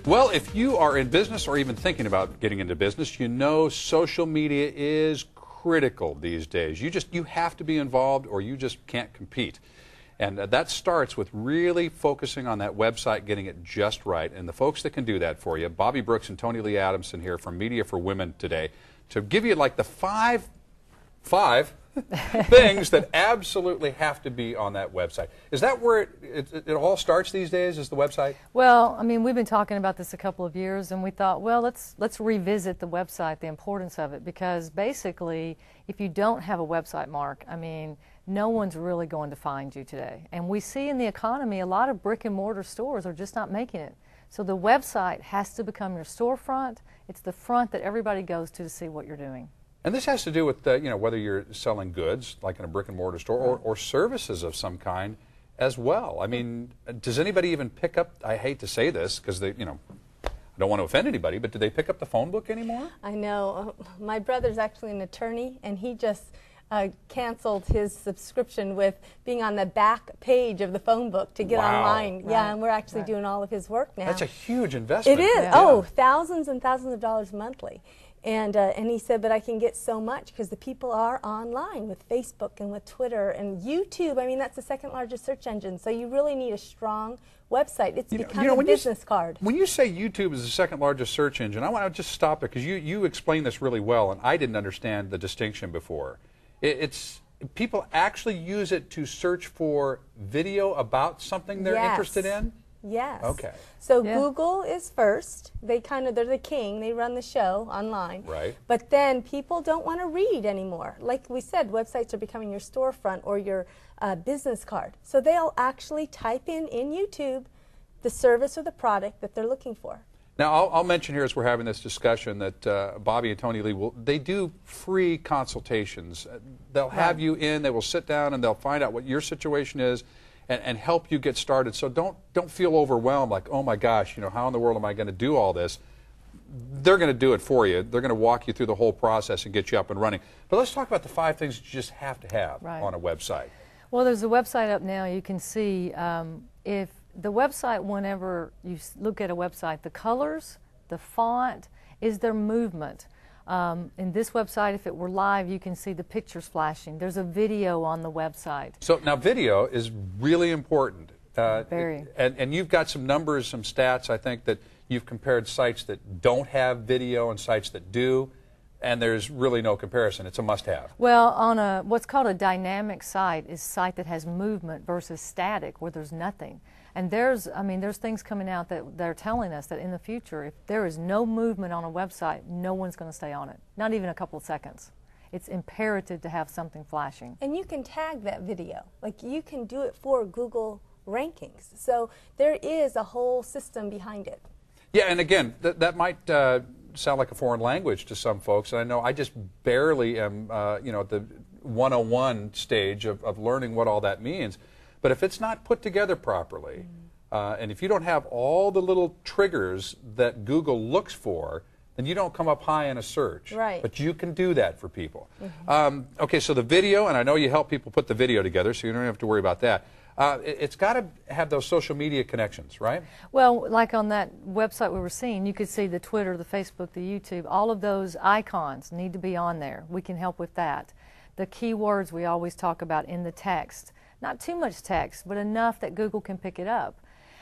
Well, if you are in business or even thinking about getting into business, you know social media is critical these days. You have to be involved or you just can't compete. And that starts with really focusing on that website, getting it just right. And the folks that can do that for you, Bobby Brooks and Tony Lee Adamson here from Media for Women today, to give you like the five things that absolutely have to be on that website. Is that where it all starts these days, is the website? Well, I mean, we've been talking about this a couple of years, and we thought, well, let's revisit the website, the importance of it, because basically, if you don't have a website, Mark, I mean, no one's really going to find you today. And we see in the economy, a lot of brick and mortar stores are just not making it. So the website has to become your storefront. It's the front that everybody goes to see what you're doing. And this has to do with, whether you're selling goods, like in a brick and mortar store, or services of some kind as well. I mean, does anybody even pick up, I hate to say this, because I don't want to offend anybody, but do they pick up the phone book anymore? I know. My brother's actually an attorney, and he just canceled his subscription with being on the back page of the phone book to get online. Right. Yeah, and we're actually doing all of his work now. That's a huge investment. It is. Yeah. Oh, thousands and thousands of dollars monthly. And he said, but I can get so much because the people are online with Facebook and with Twitter and YouTube. I mean, that's the second largest search engine. So you really need a strong website. It's become a business card. When you say YouTube is the second largest search engine, I want to just stop it because you explained this really well, and I didn't understand the distinction before. It's people actually use it to search for video about something they're interested in? Yes. Okay. So Google is first. They're the king. They run the show online. Right. But then people don't want to read anymore. Like we said, websites are becoming your storefront or your business card. So they'll actually type in YouTube the service or the product that they're looking for. Now, I'll mention here as we're having this discussion that Bobby and Tony Lee, they do free consultations. They'll have you in, they will sit down and they'll find out what your situation is and help you get started. So don't feel overwhelmed like, oh my gosh, how in the world am I going to do all this? They're going to do it for you. They're going to walk you through the whole process and get you up and running. But let's talk about the 5 things you just have to have on a website. Well, there's a website up now. You can see if the website, whenever you look at a website, the colors, the font, is there movement. In this website, if it were live, you can see the pictures flashing. There's a video on the website. So now video is really important. Very. And you've got some numbers, some stats, I think, that you've compared sites that don't have video and sites that do, and there's really no comparison. It's a must-have. Well, on what's called a dynamic site is a site that has movement versus static, where there's nothing. And there's things coming out that they're telling us that in the future, if there is no movement on a website, no one's going to stay on it, not even a couple of seconds. It's imperative to have something flashing. And you can tag that video. Like, you can do it for Google rankings. So there is a whole system behind it. Yeah, and again, that might sound like a foreign language to some folks. And I know I just barely am, at the 101 stage of learning what all that means. But if it's not put together properly, and if you don't have all the little triggers that Google looks for, then you don't come up high in a search. Right. But you can do that for people. Okay, so the video, and I know you help people put the video together, so you don't have to worry about that. It's got to have those social media connections, right? Well, like on that website we were seeing, you could see the Twitter, the Facebook, the YouTube. All of those icons need to be on there. We can help with that. The keywords we always talk about in the text. Not too much text, but enough that Google can pick it up.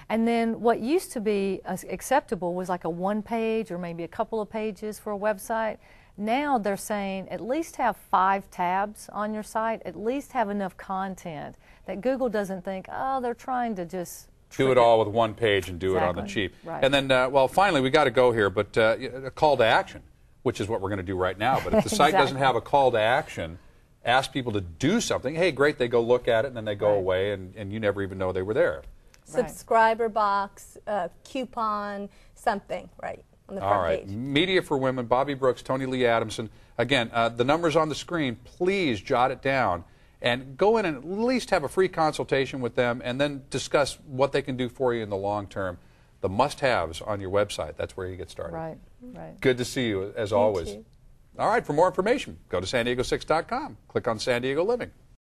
And then what used to be acceptable was like a 1 page or maybe a couple of pages for a website. Now they're saying at least have 5 tabs on your site, at least have enough content that Google doesn't think, oh, they're trying to just do it all with 1 page and do it on the cheap. Right. And then, well, finally, we got to go here, but a call to action, which is what we're going to do right now. But if the site doesn't have a call to action, ask people to do something. Hey, great, they go look at it, and then they go away, and you never even know they were there. Subscriber box, coupon, something, right, on the front page. Media for Women, Bobby Brooks, Tony Lee Adamson. Again, the number's on the screen. Please jot it down and go in and at least have a free consultation with them and then discuss what they can do for you in the long term. The must-haves on your website, that's where you get started. Right, right. Good to see you, as always. You. All right, for more information, go to san diego6.com. Click on San Diego Living.